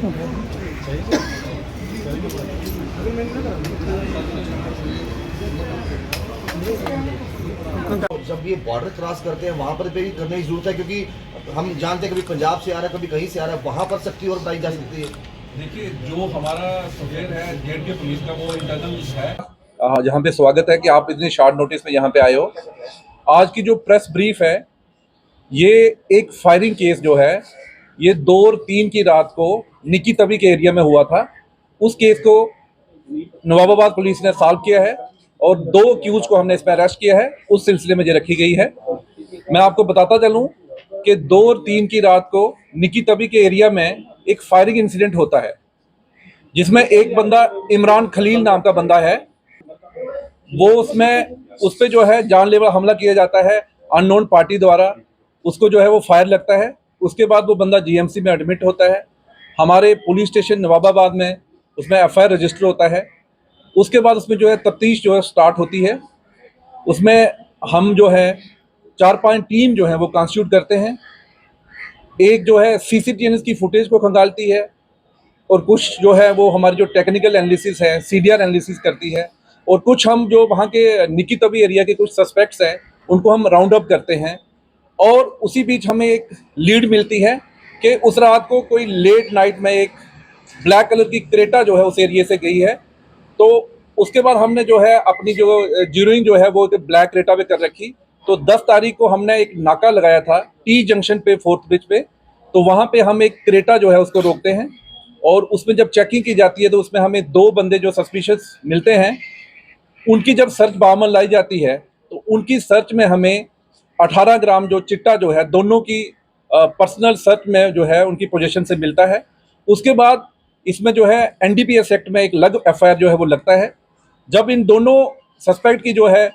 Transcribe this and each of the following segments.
जब ये border cross करते हैं वहाँ पर भी करने की जरूरत है, क्योंकि हम जानते हैं कभी पंजाब से आ रहा है, कभी कहीं से आ रहा है, वहाँ पर सख्ती और बढ़ाई जा सकती है। देखिए, जो हमारा सफेयर है जेड के पुलिस का, वो इंटरनल है। यहाँ पे स्वागत है कि आप इतने शॉर्ट नोटिस में यहाँ पे आए हो। आज की जो प्रेस ब्रीफ है, ये एक फायरिंग केस जो है, ये 2 और 3 की रात को निकी तवी के एरिया में हुआ था। उस केस को नवाबाबाद पुलिस ने सॉल्व किया है और 2 अक्यूज को हमने इसमें अरेस्ट किया है। उस सिलसिले में ये रखी गई है। मैं आपको बताता चलूं कि 2 और 3 की रात को निकी तवी के एरिया में एक फायरिंग इंसिडेंट होता है, जिसमें एक बंदा इमरान खलील नाम का बंदा है, वो उस पे जो है जानलेवा हमला किया जाता है अननोन पार्टी द्वारा। उसको जो है वो फायर लगता है। उसके बाद वो बंदा जीएमसी में एडमिट होता है। हमारे पुलिस स्टेशन नवाबाबाद में उसमें एफआईआर रजिस्टर होता है। उसके बाद उसमें जो है तफ्तीश जो है स्टार्ट होती है। उसमें हम जो है 4-5 टीम जो है वो कॉन्स्टिट्यूट करते हैं। एक जो है सीसीटीवी की फुटेज को खंगालती है और कुछ जो है वो हमारी जो टेक्निकल एनालिसिस है, सीडीआर एनालिसिस करती है, और कुछ हम जो वहाँ के निकी तवी एरिया के कुछ सस्पेक्ट्स हैं उनको हम राउंड अप करते हैं। और उसी बीच हमें एक लीड मिलती है कि उस रात को कोई लेट नाइट में एक ब्लैक कलर की क्रेटा जो है उस एरिया से गई है। तो उसके बाद हमने जो है अपनी जो जीरोइंग जो है वो ब्लैक क्रेटा पे कर रखी। तो 10 तारीख को हमने एक नाका लगाया था टी जंक्शन पे, 4th ब्रिज पे। तो वहाँ पे हम एक क्रेटा जो है उसको रोकते हैं और उसमें जब चेकिंग की जाती है तो उसमें हमें 2 बंदे जो सस्पिशियस मिलते हैं। उनकी जब सर्च बामन लाई जाती है तो उनकी सर्च में हमें 18 ग्राम जो चिट्टा जो है दोनों की पर्सनल सर्च में जो है उनकी पोजीशन से मिलता है। उसके बाद इसमें जो है एनडीपीएस एक्ट में एक अलग एफआईआर जो है वो लगता है। जब इन दोनों सस्पेक्ट की जो है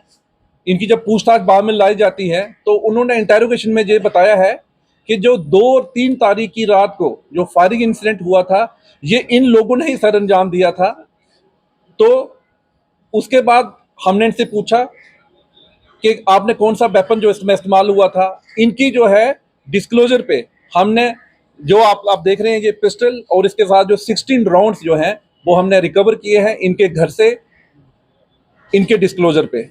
इनकी जब पूछताछ बामन लाई जाती है तो उन्होंने इंटेरोगेशन में ये बताया है कि जो 2 और 3 तारीख की रात को जो फायरिंग इंसिडेंट हुआ था, ये इन लोगों ने ही सर अंजाम दिया था। तो उसके बाद हमने इनसे पूछा कि आपने कौन सा वेपन जो इसमें इस्तेमाल हुआ था। इनकी जो है डिस्क्लोजर पे हमने जो आप देख रहे हैं ये पिस्टल और इसके साथ जो 16 राउंड्स जो हैं वो हमने रिकवर किए हैं इनके घर से, इनके डिस्क्लोजर पे।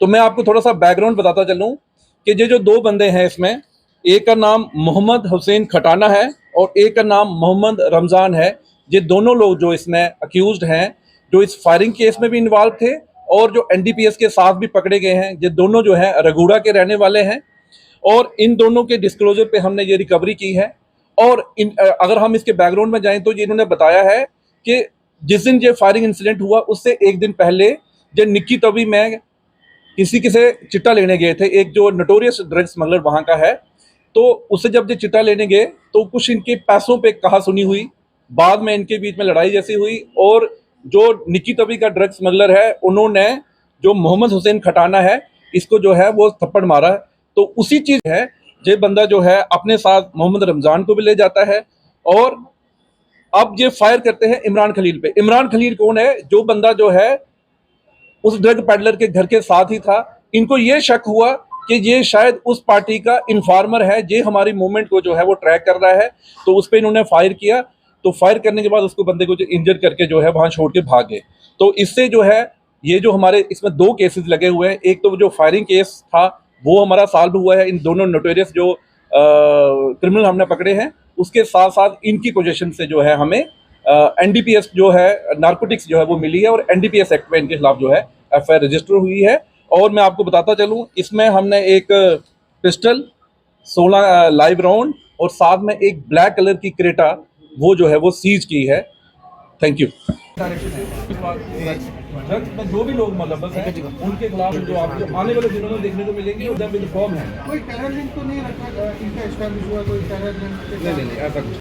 तो मैं आपको थोड़ा सा बैकग्राउंड बताता चलूं कि ये जो 2 बंदे हैं इसमें, एक का नाम मोहम्मद हुसैन खटाना है और एक का नाम मोहम्मद रमज़ान है। ये दोनों लोग जो इसमें अक्यूज्ड हैं, जो इस फायरिंग केस में भी इन्वॉल्व थे और जो एनडीपीएस के साथ भी पकड़े गए हैं, ये दोनों जो है रघुड़ा के रहने वाले हैं। और इन दोनों के डिस्क्लोजर पे हमने ये रिकवरी की है। और अगर हम इसके बैकग्राउंड में जाएं तो ये इन्होंने बताया है कि जिस दिन ये फायरिंग इंसिडेंट हुआ उससे एक दिन पहले ये निकी तवी में किसी से चिट्टा लेने गए थे। एक जो नोटोरियस ड्रग स्मगलर वहाँ का है, तो उससे जब ये चिट्टा लेने गए तो कुछ इनके पैसों पे कहा सुनी हुई, बाद में इनके बीच में लड़ाई जैसी हुई और जो निकी तवी का ड्रग स्मगलर है उन्होंने जो मोहम्मद हुसैन खटाना है इसको जो है वो थप्पड़ मारा है। तो उसी चीज़ है ये बंदा जो है अपने साथ मोहम्मद रमज़ान को भी ले जाता है और अब ये फायर करते हैं इमरान खलील पे। इमरान खलील कौन है? जो बंदा जो है उस ड्रग पैडलर के घर के साथ ही था। इनको ये शक हुआ कि ये शायद उस पार्टी का इन्फॉर्मर है, ये हमारी मूवमेंट को जो है वो ट्रैक कर रहा है। तो उस पर इन्होंने फायर किया। तो फायर करने के बाद उसको बंदे को जो इंजर करके जो है वहाँ छोड़ के भाग गए। तो इससे जो है ये जो हमारे इसमें 2 केसेस लगे हुए हैं। एक तो जो फायरिंग केस था वो हमारा सॉल्व हुआ है। इन दोनों नोटोरियस जो क्रिमिनल हमने पकड़े हैं, उसके साथ साथ इनकी पोजीशन से जो है हमें एनडीपीएस जो है नारकोटिक्स जो है वो मिली है और एनडीपीएस एक्ट में इनके खिलाफ जो है एफआईआर रजिस्टर हुई है। और मैं आपको बताता चलूँ, इसमें हमने एक पिस्टल, 16 लाइव राउंड और साथ में एक ब्लैक कलर की क्रेटा वो जो है वो सीज की है। Thank you. जो भी लोग मतलब उनके खिलाफ जो आपको आने वाले दिनों में देखने को मिलेंगे उधर विद फॉर्म है। कोई टेरर लिंक तो नहीं रखा इनका एस्टैब्लिश हुआ, कोई टेरर लिंक? नहीं ऐसा कुछ